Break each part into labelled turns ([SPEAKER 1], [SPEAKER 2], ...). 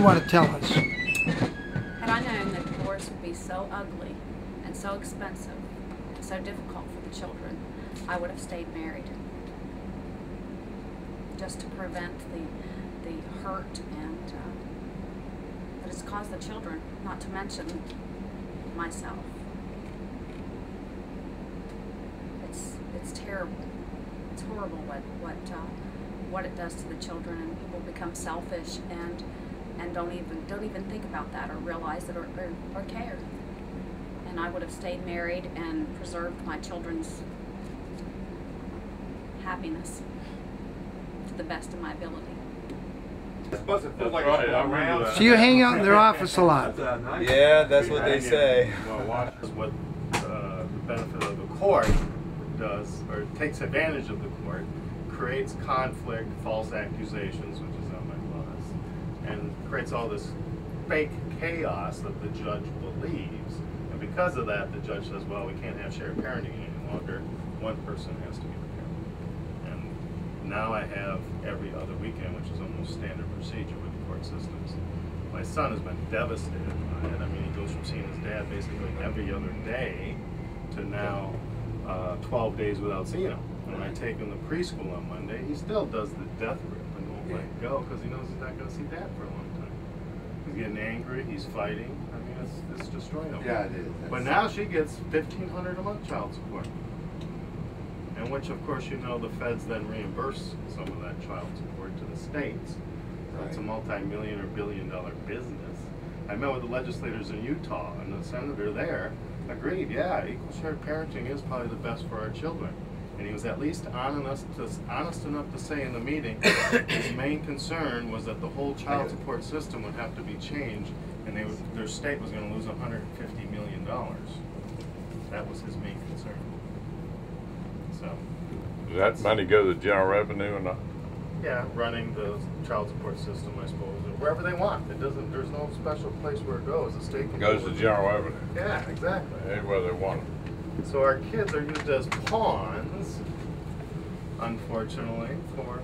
[SPEAKER 1] you want to tell us?
[SPEAKER 2] Had I known that divorce would be so ugly and so expensive and so difficult for the children, I would have stayed married. Just to prevent the hurt and that it's caused the children, not to mention myself. It's terrible. It's horrible what it does to the children, and people become selfish and don't even think about that or realize it or care. And I would have stayed married and preserved my children's happiness to the best of my ability.
[SPEAKER 3] That's right.
[SPEAKER 1] So you hang out in their office a lot?
[SPEAKER 4] Yeah, that's what they say.
[SPEAKER 3] Well, watch what the benefit of the court does, or takes advantage of the court, creates conflict, false accusations, which is on my class, and creates all this fake chaos that the judge believes. And because of that, the judge says, well, we can't have shared parenting any longer. One person has to be the parent. And now I have every other weekend, which is almost standard procedure with the court systems. My son has been devastated by it. I mean, he goes from seeing his dad basically every other day to now 12 days without seeing him. When I take him to preschool on Monday, he still does the death grip and won't let go because he knows he's not going to see dad for a long time. He's getting angry, he's fighting. I mean, it's destroying him.
[SPEAKER 4] Yeah, it is.
[SPEAKER 3] But now she gets $1,500 a month child support. And which, of course, you know, the feds then reimburse some of that child support to the states. So it's a multi-million or billion-dollar business. I met with the legislators in Utah, and the senator there agreed, yeah, equal shared parenting is probably the best for our children. And he was at least honest enough to say in the meeting his main concern was that the whole child support system would have to be changed, and their state was going to lose $150 million. That was his main concern. So,
[SPEAKER 5] does that money go to the general revenue or not?
[SPEAKER 3] Yeah, running the child support system, I suppose, or wherever they want. It doesn't. There's no special place where it goes. The state can
[SPEAKER 5] goes to general revenue.
[SPEAKER 3] Yeah, exactly.
[SPEAKER 5] Anywhere they want it.
[SPEAKER 3] So our kids are used as pawns, unfortunately, for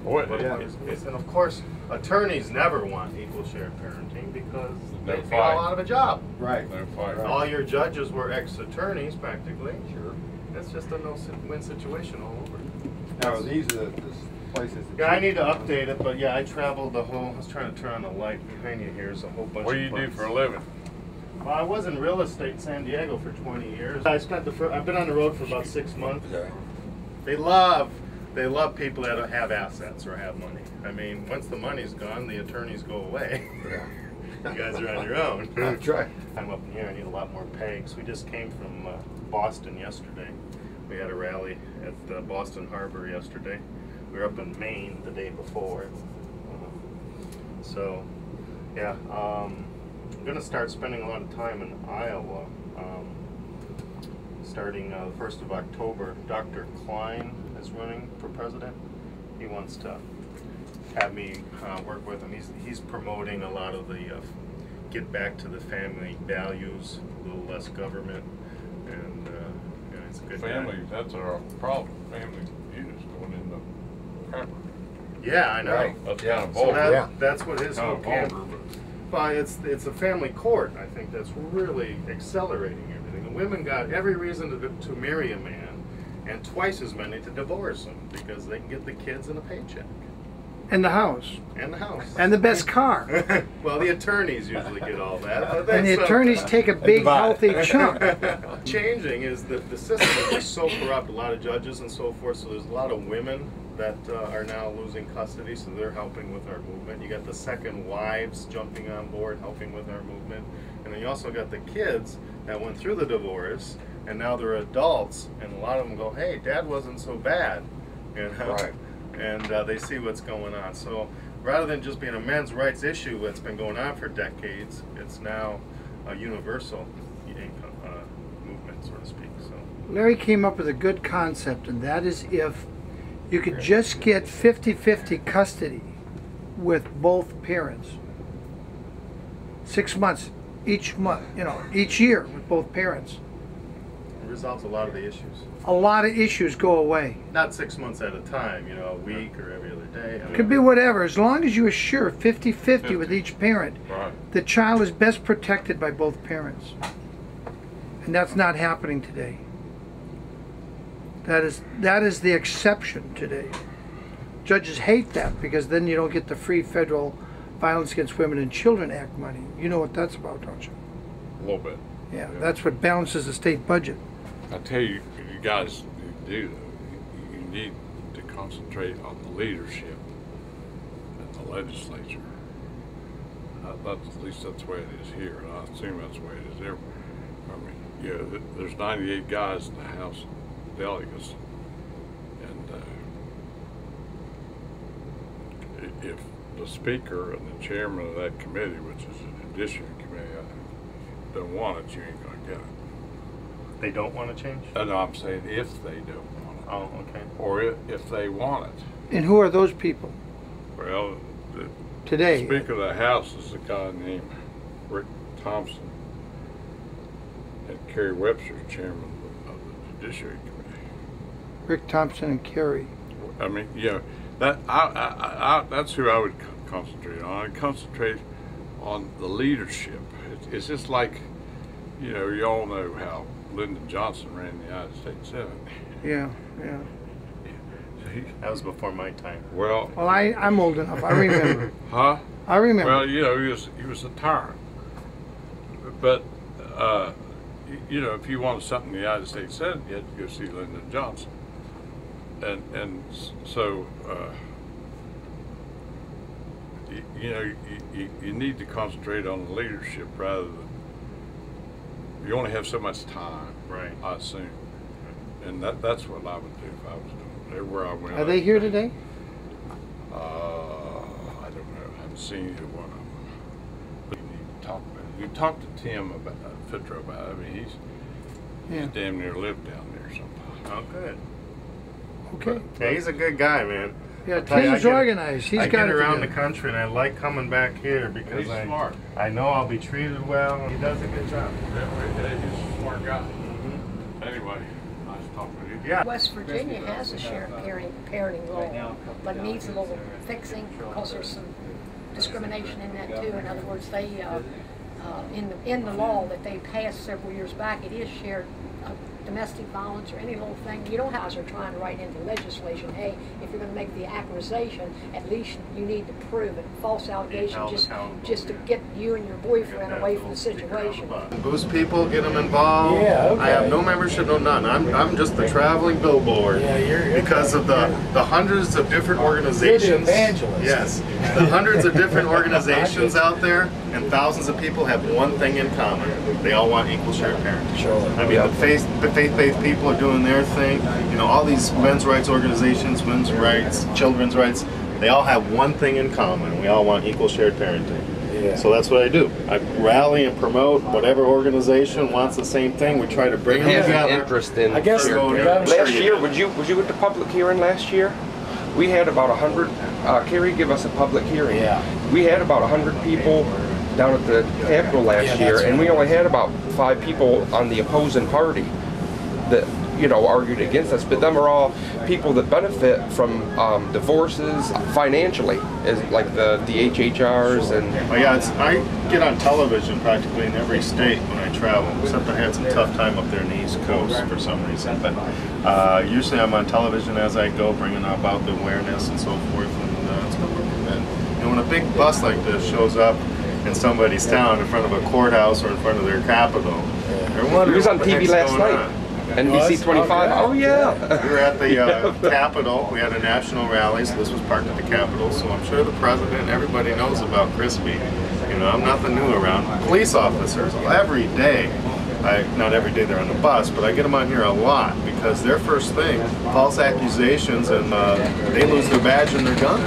[SPEAKER 3] and of course, attorneys never want equal shared parenting because they fall out of a job.
[SPEAKER 4] Right.
[SPEAKER 5] No fight.
[SPEAKER 3] All your judges were ex-attorneys, practically. Sure. It's just a no-win situation all over.
[SPEAKER 4] Now, these are the places.
[SPEAKER 3] Yeah, I need to update it, but yeah, I traveled the whole. I was trying to turn on the light behind you here. There's a whole bunch.
[SPEAKER 5] What do
[SPEAKER 3] of
[SPEAKER 5] you do for a living?
[SPEAKER 3] Well, I was in real estate in San Diego for 20 years. I've been on the road for about 6 months. They love people that have assets or have money. I mean, once the money's gone, the attorneys go away. You guys are on your own.
[SPEAKER 4] That's right.
[SPEAKER 3] I'm up in here. I need a lot more pegs. We just came from Boston yesterday. We had a rally at Boston Harbor yesterday. We were up in Maine the day before. So, yeah. I'm going to start spending a lot of time in Iowa. Starting the 1st of October, Dr. Klein is running for president. He wants to have me work with him. He's promoting a lot of the get back to the family values, a little less government, and it's a good
[SPEAKER 5] Families, that's our problem. Family units going in the pepper.
[SPEAKER 3] Yeah, I know.
[SPEAKER 4] Right.
[SPEAKER 5] That's kind of vulgar.
[SPEAKER 3] So that's what his whole
[SPEAKER 5] kind of
[SPEAKER 3] camp.
[SPEAKER 5] vulgar,
[SPEAKER 3] Well, it's a family court, I think, that's really accelerating everything. The women got every reason to marry a man, and twice as many to divorce him, because they can get the kids and a paycheck.
[SPEAKER 1] And the house.
[SPEAKER 3] And the house.
[SPEAKER 1] And the best car.
[SPEAKER 3] Well, the attorneys usually get all that. But
[SPEAKER 1] And the attorneys take a big, healthy chunk.
[SPEAKER 3] Changing is that the system is just so corrupt, a lot of judges and so forth, so there's a lot of women that are now losing custody, so they're helping with our movement. You got the second wives jumping on board, helping with our movement. And then you also got the kids that went through the divorce, and now they're adults, and a lot of them go, hey, Dad wasn't so bad. You know?
[SPEAKER 4] Right.
[SPEAKER 3] And they see what's going on. So rather than just being a men's rights issue that's been going on for decades, it's now a universal movement, so to speak. So
[SPEAKER 1] Larry came up with a good concept, and that is if you could just get 50-50 custody with both parents. 6 months, each month, each year with both parents.
[SPEAKER 3] resolves a lot of the issues.
[SPEAKER 1] A lot of issues go away.
[SPEAKER 3] Not 6 months at a time, you know, a week or every other day. I mean,
[SPEAKER 1] Could be whatever, as long as you assure 50-50 with each parent,
[SPEAKER 5] Right.
[SPEAKER 1] the child is best protected by both parents. And that's not happening today. That is the exception today. Judges hate that because then you don't get the free federal Violence Against Women and Children Act money. You know what that's about, don't you?
[SPEAKER 5] A little bit.
[SPEAKER 1] Yeah, that's what balances the state budget.
[SPEAKER 5] I tell you, you guys need to do though. You need to concentrate on the leadership in the legislature. At least that's the way it is here, and I assume that's the way it is everywhere. I mean, yeah, there's 98 guys in the House of Delegates, and if the Speaker and the Chairman of that committee, which is an judiciary committee, don't want it, you ain't gonna get it.
[SPEAKER 3] they don't want to change?
[SPEAKER 5] No, I'm saying if they don't want it.
[SPEAKER 3] Oh, okay.
[SPEAKER 5] Or if they want it.
[SPEAKER 1] And who are those people
[SPEAKER 5] Well, the
[SPEAKER 1] today?
[SPEAKER 5] Speaker of the House is a guy named Rick Thompson, and Kerry Webster's chairman of the Judiciary Committee.
[SPEAKER 1] Rick Thompson and Kerry.
[SPEAKER 5] I mean, yeah, that that's who I would concentrate on. I'd concentrate on the leadership. It's just like, you know, you all know how Lyndon Johnson ran the United States Senate.
[SPEAKER 1] Yeah, yeah.
[SPEAKER 3] That was before my time.
[SPEAKER 5] Well,
[SPEAKER 1] I'm old enough. I remember.
[SPEAKER 5] huh?
[SPEAKER 1] I remember.
[SPEAKER 5] Well, you know, he was a tyrant. But you know, if you wanted something in the United States Senate, you had to go see Lyndon Johnson. And so you know, you need to concentrate on the leadership rather than, you only have so much time,
[SPEAKER 3] Right.
[SPEAKER 5] I assume. And that's what I would do if I was doing it. Everywhere I went.
[SPEAKER 1] Are they here today?
[SPEAKER 5] I don't know. I haven't seen either one of them. But you need to talk about it. You talk to Tim about Fitro about it. I mean, he's damn near lived down there sometime.
[SPEAKER 3] Oh, good.
[SPEAKER 1] Okay.
[SPEAKER 3] Yeah, he's a good guy, man.
[SPEAKER 1] Yeah,
[SPEAKER 3] I'll tell you,
[SPEAKER 1] Tim's organized. He's
[SPEAKER 3] I
[SPEAKER 1] got
[SPEAKER 3] get
[SPEAKER 1] it
[SPEAKER 3] around the
[SPEAKER 1] together.
[SPEAKER 3] country, and I like coming back here because
[SPEAKER 5] He's smart.
[SPEAKER 3] I know I'll be treated well. He does a good job.
[SPEAKER 5] Yeah, he's a smart guy. Anyway, nice talking with you.
[SPEAKER 3] Yeah.
[SPEAKER 6] West Virginia has a shared parenting law, but it needs a little fixing because there's some discrimination in that too. In other words, they in the law that they passed several years back, it is shared. Domestic violence or any little thing, you don't have to trying to write into legislation, hey, if you're going to make the accusation, at least you need to prove it. False allegation just to get you and your boyfriend away from the situation.
[SPEAKER 3] Boost people, get them involved.
[SPEAKER 7] Yeah, okay.
[SPEAKER 3] I have no membership, no none. I'm just the traveling billboard.
[SPEAKER 7] Yeah, you're
[SPEAKER 3] because of the hundreds of different organizations.
[SPEAKER 7] You're the evangelist.
[SPEAKER 3] Yes, the hundreds of different organizations out there, and thousands of people have one thing in common: they all want equal share parenting.
[SPEAKER 7] Sure.
[SPEAKER 3] I mean, the faith-based people are doing their thing. You know, all these men's rights organizations, men's rights, children's rights, they all have one thing in common. We all want equal shared parenting.
[SPEAKER 7] Yeah.
[SPEAKER 3] So that's what I do. I rally and promote whatever organization wants the same thing. We try to bring them
[SPEAKER 8] Has an
[SPEAKER 3] together.
[SPEAKER 8] interest in.
[SPEAKER 7] I guess
[SPEAKER 8] Last year, was you at the public hearing last year? We had about 100. Kerry, give us a public hearing.
[SPEAKER 7] Yeah.
[SPEAKER 8] We had about 100 people down at the Capitol last year,
[SPEAKER 7] that's
[SPEAKER 8] and we
[SPEAKER 7] right.
[SPEAKER 8] only had about 5 people on the opposing party that, you know, argued against us. But them are all people that benefit from divorces financially, as like the HHRs and.
[SPEAKER 3] Oh yeah, I get on television practically in every state when I travel, except I had some tough time up there in the East Coast for some reason. But usually I'm on television as I go, bringing about the awareness and so forth, and it's been working good. And when a big bus like this shows up in somebody's town in front of a courthouse or in front of their capital, they're wondering
[SPEAKER 8] He was on
[SPEAKER 3] what the
[SPEAKER 8] TV
[SPEAKER 3] heck's
[SPEAKER 8] last
[SPEAKER 3] going
[SPEAKER 8] night.
[SPEAKER 3] on.
[SPEAKER 8] NBC 25. Oh yeah.
[SPEAKER 3] We were at the Capitol. We had a national rally, so this was parked at the Capitol. So I'm sure the president and everybody knows about C.R.I.S.P.E. You know, I'm nothing new around. Police officers, every day, not every day they're on the bus, but I get them on here a lot because their first thing, false accusations, and they lose their badge and their gun.